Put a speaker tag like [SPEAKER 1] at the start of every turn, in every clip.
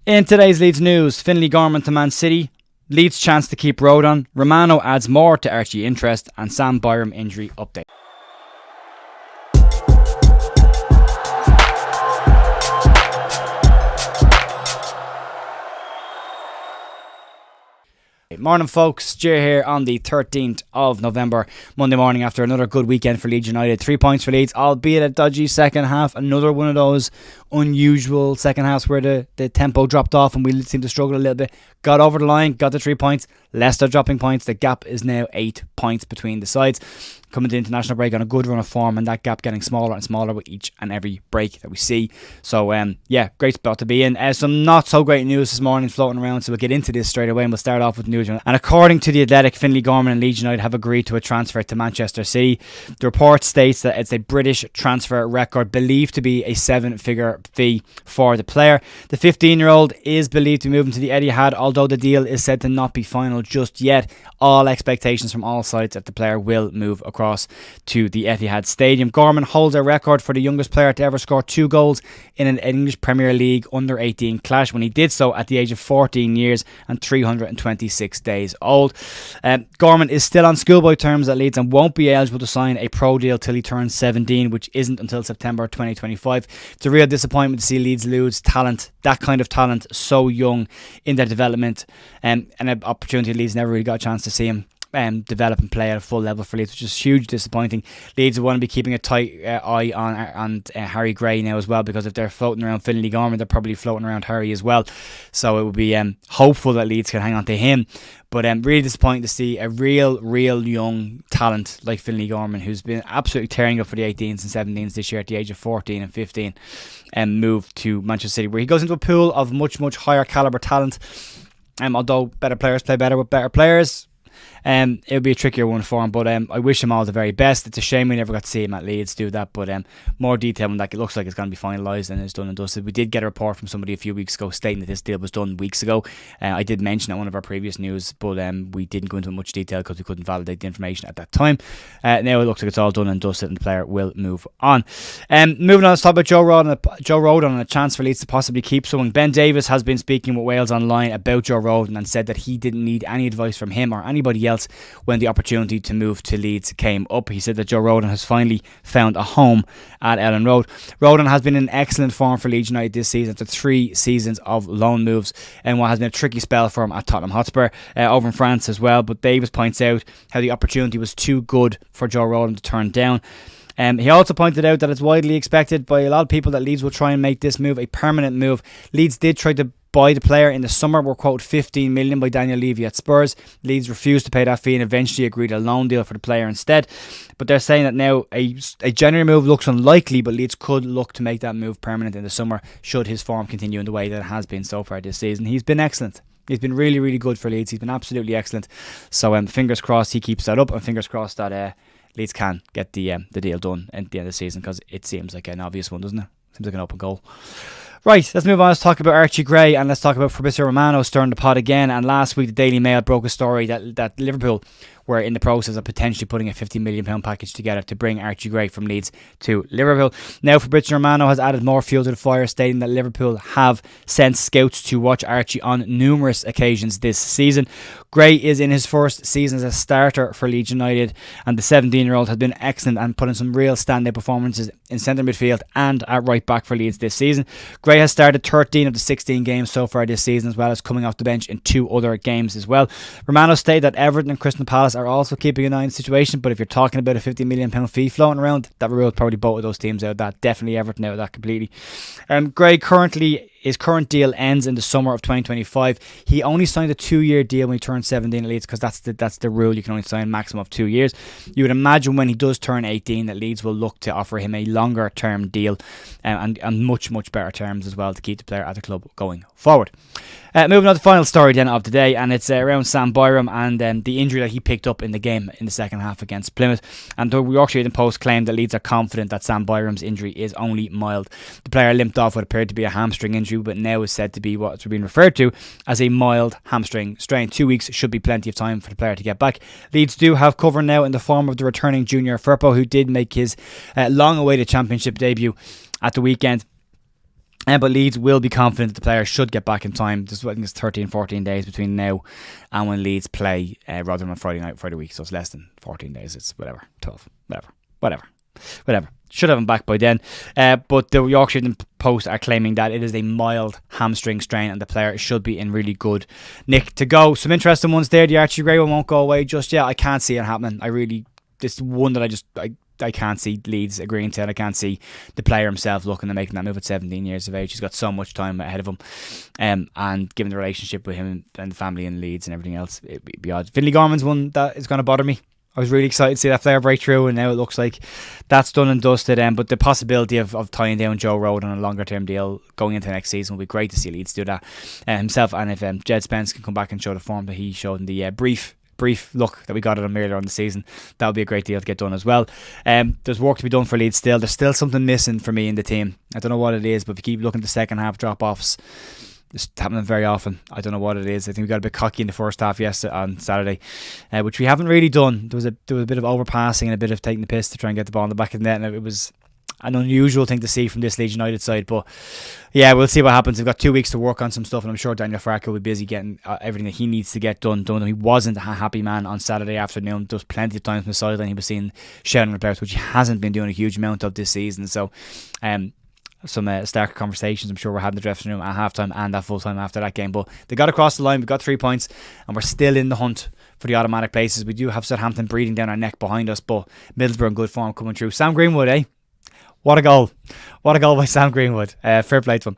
[SPEAKER 1] In today's Leeds news, Finlay Gorman to Man City, Leeds chance to keep Rodon, Romano adds more to Archie interest, and Sam Byram injury update. Morning folks, Ger here on the 13th of November, Monday morning after another good weekend for Leeds United. 3 points for Leeds, albeit a dodgy second half. Another one of those unusual second halves where the tempo dropped off and we seemed to struggle a little bit. Got over the line, got the 3 points. Leicester dropping points. The gap is now 8 points between the sides. Coming to the international break on a good run of form, and that gap getting smaller and smaller with each and every break that we see. So great spot to be in. Some not so great news this morning floating around, so we'll get into this straight away and we'll start off with news. And according to The Athletic, Finlay Gorman and Leeds United have agreed to a transfer to Manchester City. The report states that it's a British transfer record, believed to be a 7-figure fee for the player. The 15-year-old is believed to be moving to the Etihad, although the deal is said to not be final just yet. All expectations from all sides that the player will move across to the Etihad Stadium. Gorman holds a record for the youngest player to ever score 2 goals in an English Premier League under-18 clash, when he did so at the age of 14 years and 326 days old. Gorman is still on schoolboy terms at Leeds and won't be eligible to sign a pro deal till he turns 17, which isn't until September 2025. It's a real disappointment to see Leeds lose talent, that kind of talent, so young in their development, and an opportunity Leeds never really got a chance to see him develop and play at a full level for Leeds, which is huge disappointing. Leeds will want to be keeping a tight eye on Archie Gray now as well, because if they're floating around Finlay Gorman, they're probably floating around Harry as well. So it would be hopeful that Leeds can hang on to him. But really disappointing to see a real young talent like Finlay Gorman, who's been absolutely tearing up for the 18s and 17s this year at the age of 14 and 15, and move to Manchester City, where he goes into a pool of much higher calibre talent. Although better players play better with better players, it would be a trickier one for him, but I wish him all the very best. It's a shame we never got to see him at Leeds do that, but more detail on that. It looks like it's going to be finalised and it's done and dusted. We did get a report from somebody a few weeks ago stating that this deal was done weeks ago. I did mention it in one of our previous news, but we didn't go into much detail because we couldn't validate the information at that time. Now it looks like it's all done and dusted and the player will move on. Moving on, let's talk about Joe Rodon and a chance for Leeds to possibly keep someone. Ben Davies has been speaking with Wales Online about Joe Rodon and said that he didn't need any advice from him or anybody else when the opportunity to move to Leeds came up. He said that Joe Rodon has finally found a home at Ellen Road. Rodon has been in excellent form for Leeds United this season after 3 seasons of loan moves and what has been a tricky spell for him at Tottenham Hotspur over in France as well. But Davis points out how the opportunity was too good for Joe Rodon to turn down. He also pointed out that it's widely expected by a lot of people that Leeds will try and make this move a permanent move. Leeds did try to buy the player in the summer, were quoted 15 million by Daniel Levy at Spurs. Leeds refused to pay that fee and eventually agreed a loan deal for the player instead. But they're saying that now a January move looks unlikely, but Leeds could look to make that move permanent in the summer should his form continue in the way that it has been so far this season. He's been excellent. He's been really good for Leeds. He's been absolutely excellent. So fingers crossed he keeps that up, and fingers crossed that Leeds can get the deal done at the end of the season, because it seems like an obvious one, doesn't it? Seems like an open goal. Right, let's move on. Let's talk about Archie Gray and let's talk about Fabrizio Romano stirring the pot again. And last week the Daily Mail broke a story that Liverpool were in the process of potentially putting a £50 million package together to bring Archie Gray from Leeds to Liverpool. Now Fabrizio Romano has added more fuel to the fire, stating that Liverpool have sent scouts to watch Archie on numerous occasions this season. Gray is in his first season as a starter for Leeds United, and the 17-year-old has been excellent and put in some real standout performances in centre midfield and at right back for Leeds this season. Gray has started 13 of the 16 games so far this season, as well as coming off the bench in 2 other games as well. Romano stated that Everton and Crystal Palace are also keeping an eye on the situation, but if you're talking about a £50 million fee floating around, that rules probably both of those teams out. That definitely Everton out of that completely. Gray his current deal ends in the summer of 2025. He only signed a 2-year deal when he turned 17 at Leeds, because that's the rule. You can only sign a maximum of 2 years. You would imagine when he does turn 18 that Leeds will look to offer him a longer term deal and much better terms as well to keep the player at the club going forward. Moving on to the final story then of the day, and it's around Sam Byram and the injury that he picked up in the game in the second half against Plymouth. And the Yorkshire Post claimed that Leeds are confident that Sam Byram's injury is only mild. The player limped off what appeared to be a hamstring injury, but now is said to be what's being referred to as a mild hamstring strain. 2 weeks should be plenty of time for the player to get back. Leeds do have cover now in the form of the returning Junior Firpo, who did make his long-awaited championship debut at the weekend. But Leeds will be confident that the players should get back in time. I think it's 13-14 days between now and when Leeds play Rodon on Friday week. So it's less than 14 days. It's 12, whatever. Should have him back by then. But the Yorkshire Post are claiming that it is a mild hamstring strain and the player should be in really good nick to go. Some interesting ones there. The Archie Gray one won't go away just yet. I can't see it happening. This one that I can't see Leeds agreeing to it. I can't see the player himself looking to making that move at 17 years of age. He's got so much time ahead of him. And given the relationship with him and the family in Leeds and everything else, it'd be odd. Finlay Gorman's one that is going to bother me. I was really excited to see that player break through, and now it looks like that's done and dusted. But the possibility of tying down Joe Rodon on a longer term deal going into next season will be great to see Leeds do that himself. And if Jed Spence can come back and show the form that he showed in the brief look that we got at him earlier on the season, that would be a great deal to get done as well. There's work to be done for Leeds still. There's still something missing for me in the team. I don't know what it is, but if you keep looking at the second half drop-offs, it's happening very often. I don't know what it is. I think we got a bit cocky in the first half on Saturday, which we haven't really done. There was a bit of overpassing and a bit of taking the piss to try and get the ball in the back of the net, and it was an unusual thing to see from this Leeds United side. But yeah, we'll see what happens. We've got 2 weeks to work on some stuff, and I'm sure Daniel Farke will be busy getting everything that he needs to get done. He wasn't a happy man on Saturday afternoon. There was plenty of times on the sideline he was seen shouting at players, which he hasn't been doing a huge amount of this season. So some starker conversations I'm sure we're having in the dressing room at halftime and at full time after that game. But they got across the line. We got 3 points, and we're still in the hunt for the automatic places. We do have Southampton breathing down our neck behind us, but Middlesbrough in good form coming through. Sam Greenwood, what a goal by Sam Greenwood. Fair play to him.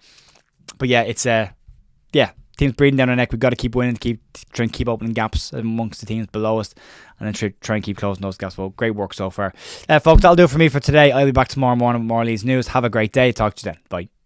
[SPEAKER 1] But yeah, it's teams breathing down our neck. We've got to keep winning, try and keep opening gaps amongst the teams below us, and then try and keep closing those gaps. Well, great work so far. Folks, that'll do it for me for today. I'll be back tomorrow morning with more Leeds news. Have a great day. Talk to you then. Bye.